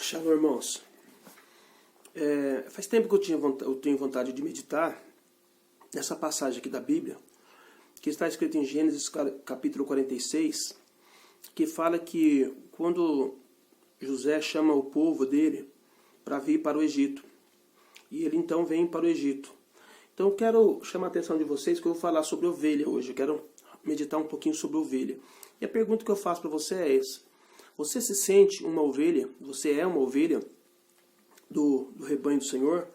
Shalom, irmãos. Faz tempo que eu tenho vontade de meditar nessa passagem aqui da Bíblia, que está escrita em Gênesis capítulo 46, que fala que quando José chama o povo dele para vir para o Egito, e ele então vem para o Egito. Então eu quero chamar a atenção de vocês que eu vou falar sobre ovelha hoje, eu quero meditar um pouquinho sobre ovelha. E a pergunta que eu faço para você é essa: você se sente uma ovelha? Você é uma ovelha do rebanho do Senhor?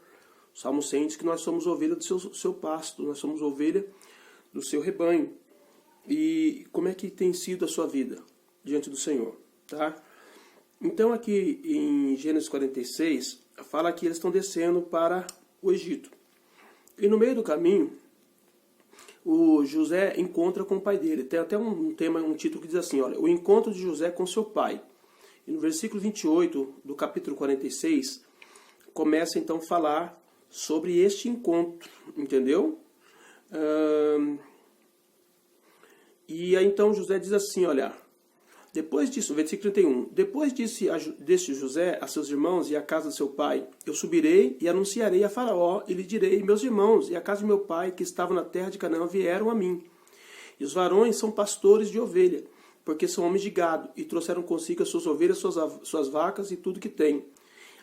O Salmo 100 diz que nós somos ovelha do seu pasto, nós somos ovelha do seu rebanho. E como é que tem sido a sua vida diante do Senhor? Tá? Então aqui em Gênesis 46, fala que eles estão descendo para o Egito. E no meio do caminho, o José encontra com o pai dele. Tem até um título que diz assim, olha, o encontro de José com seu pai. E no versículo 28 do capítulo 46, começa então a falar sobre este encontro, entendeu? E aí então José diz assim, olha, depois disso, versículo 31, depois disse José a seus irmãos e à casa de seu pai, eu subirei e anunciarei a Faraó e lhe direi, meus irmãos e a casa de meu pai que estavam na terra de Canaã vieram a mim. E os varões são pastores de ovelha, porque são homens de gado, e trouxeram consigo as suas ovelhas, suas vacas e tudo que têm.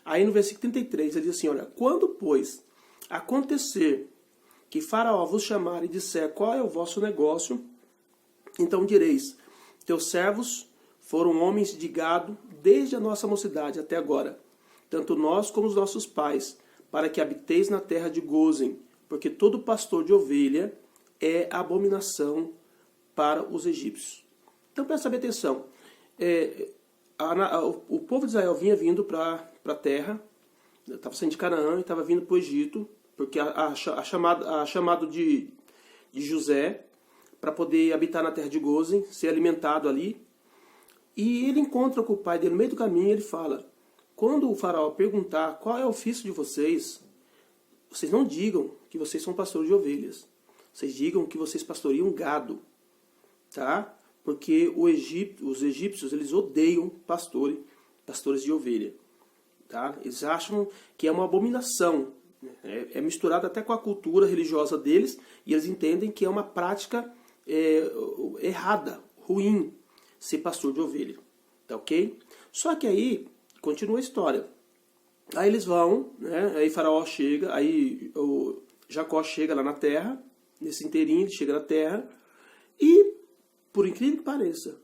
Aí no versículo 33 ele diz assim, olha, quando, pois, acontecer que Faraó vos chamar e disser qual é o vosso negócio, então direis, teus servos foram homens de gado desde a nossa mocidade até agora, tanto nós como os nossos pais, para que habiteis na terra de Gósen, porque todo pastor de ovelha é abominação para os egípcios. Então presta bem atenção, o povo de Israel vinha vindo para a terra, estava saindo de Canaã e estava vindo para o Egito, porque a chamado de José, para poder habitar na terra de Gósen, ser alimentado ali. E ele encontra com o pai dele no meio do caminho e ele fala, quando o faraó perguntar qual é o ofício de vocês, vocês não digam que vocês são pastores de ovelhas. Vocês digam que vocês pastoreiam gado. Tá? Porque os egípcios eles odeiam pastores de ovelha. Tá? Eles acham que é uma abominação. É misturado até com a cultura religiosa deles e eles entendem que é uma prática errada, ruim, ser pastor de ovelha, tá ok? Só que aí, continua a história. Aí eles vão, né? Aí Faraó chega, aí o Jacó chega lá na terra, nesse inteirinho ele chega na terra, e, por incrível que pareça,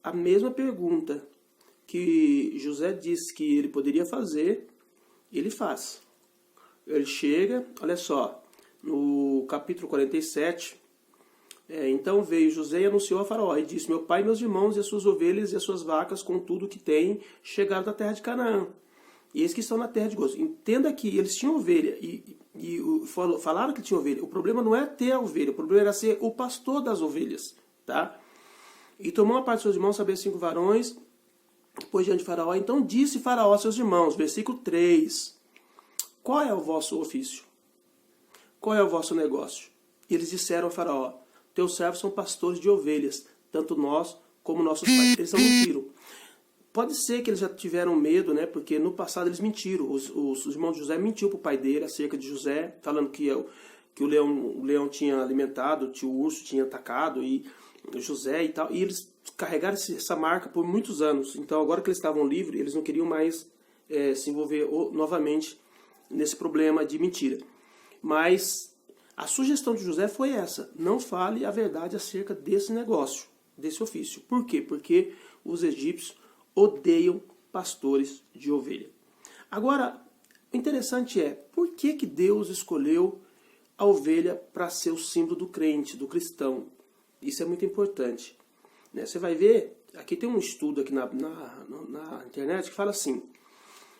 a mesma pergunta que José disse que ele poderia fazer, ele faz. Ele chega, olha só, no capítulo 47... então veio José e anunciou a Faraó, e disse, meu pai, meus irmãos, e as suas ovelhas e as suas vacas, com tudo que têm, chegaram da terra de Canaã. E eles que estão na terra de Gósen. Entenda que eles tinham ovelha, falaram que tinham ovelha. O problema não é ter a ovelha, o problema era ser o pastor das ovelhas. Tá? E tomou a parte de seus irmãos, saber 5 varões, depois diante de Faraó. Então disse Faraó a seus irmãos, versículo 3, qual é o vosso ofício? Qual é o vosso negócio? E eles disseram a Faraó, teus servos são pastores de ovelhas, tanto nós como nossos pais. Eles não mentiram. Pode ser que eles já tiveram medo, né? Porque no passado eles mentiram. Os irmãos de José mentiu para o pai dele acerca de José, falando que o leão tinha alimentado, que o urso tinha atacado, e José e tal. E eles carregaram essa marca por muitos anos. Então agora que eles estavam livres, eles não queriam mais se envolver novamente nesse problema de mentira. Mas a sugestão de José foi essa, não fale a verdade acerca desse negócio, desse ofício. Por quê? Porque os egípcios odeiam pastores de ovelha. Agora, o interessante é, por que Deus escolheu a ovelha para ser o símbolo do crente, do cristão? Isso é muito importante. Você vai ver, aqui tem um estudo aqui na internet que fala assim,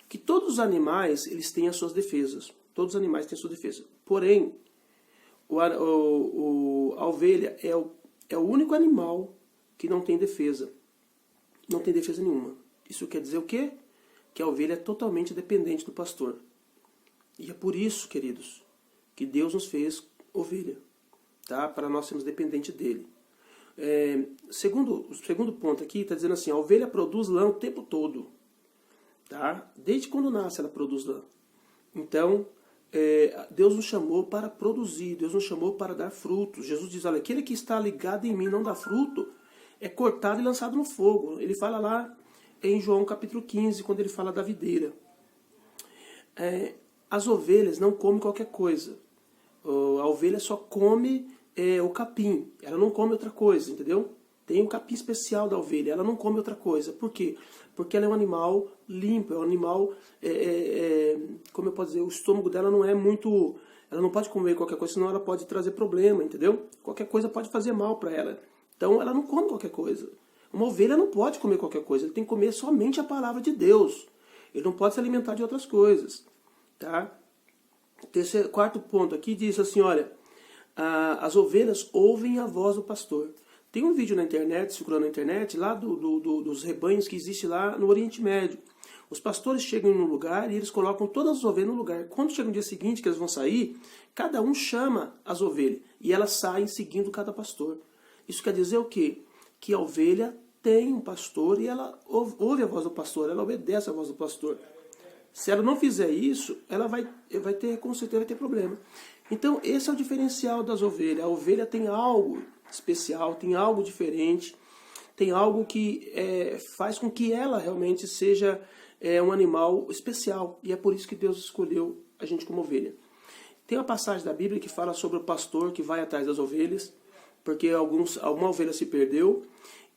que todos os animais eles têm as suas defesas. Todos os animais têm a sua defesa. Porém, a ovelha é o único animal que não tem defesa. Não tem defesa nenhuma. Isso quer dizer o quê? Que a ovelha é totalmente dependente do pastor. E é por isso, queridos, que Deus nos fez ovelha. Tá? Para nós sermos dependentes dele. O segundo ponto aqui está dizendo assim, a ovelha produz lã o tempo todo. tá? Desde quando nasce ela produz lã. Então, Deus nos chamou para produzir, Deus nos chamou para dar frutos. Jesus diz, olha, aquele que está ligado em mim não dá fruto, é cortado e lançado no fogo. Ele fala lá em João capítulo 15, quando ele fala da videira. As ovelhas não comem qualquer coisa. A ovelha só come o capim, ela não come outra coisa, entendeu? Tem um capim especial da ovelha, ela não come outra coisa. Por quê? Porque ela é um animal limpo, é um animal, como eu posso dizer, o estômago dela não é muito... Ela não pode comer qualquer coisa, senão ela pode trazer problema, entendeu? Qualquer coisa pode fazer mal para ela. Então ela não come qualquer coisa. Uma ovelha não pode comer qualquer coisa, ele tem que comer somente a palavra de Deus. Ele não pode se alimentar de outras coisas, tá? Quarto ponto aqui diz assim, olha, as ovelhas ouvem a voz do pastor. Tem um vídeo na internet, circulando na internet, lá dos rebanhos que existe lá no Oriente Médio. Os pastores chegam no lugar e eles colocam todas as ovelhas no lugar. Quando chega no dia seguinte, que eles vão sair, cada um chama as ovelhas. E elas saem seguindo cada pastor. Isso quer dizer o quê? Que a ovelha tem um pastor e ela ouve a voz do pastor, ela obedece a voz do pastor. Se ela não fizer isso, ela vai ter, com certeza, vai ter problema. Então, esse é o diferencial das ovelhas. A ovelha tem algo especial, tem algo diferente, tem algo que faz com que ela realmente seja um animal especial. E é por isso que Deus escolheu a gente como ovelha. Tem uma passagem da Bíblia que fala sobre o pastor que vai atrás das ovelhas, porque alguma ovelha se perdeu.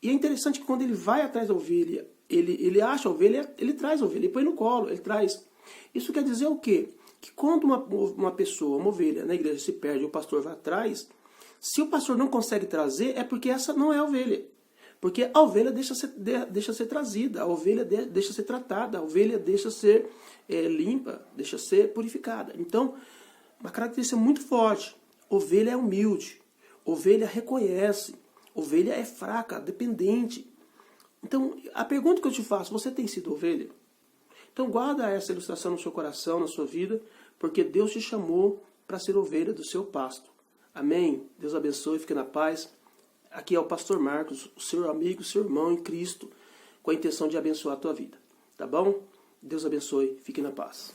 E é interessante que quando ele vai atrás da ovelha, ele acha a ovelha, ele traz a ovelha, ele põe no colo, ele traz. Isso quer dizer o quê? Que quando uma pessoa, uma ovelha na igreja se perde e o pastor vai atrás, se o pastor não consegue trazer, é porque essa não é a ovelha. Porque a ovelha deixa ser trazida, a ovelha deixa ser tratada, a ovelha deixa ser limpa, deixa ser purificada. Então, uma característica muito forte, ovelha é humilde, ovelha reconhece, ovelha é fraca, dependente. Então, a pergunta que eu te faço, você tem sido ovelha? Então guarda essa ilustração no seu coração, na sua vida, porque Deus te chamou para ser ovelha do seu pasto. Amém? Deus abençoe, fique na paz. Aqui é o pastor Marcos, o seu amigo, o seu irmão em Cristo, com a intenção de abençoar a tua vida. Tá bom? Deus abençoe, fique na paz.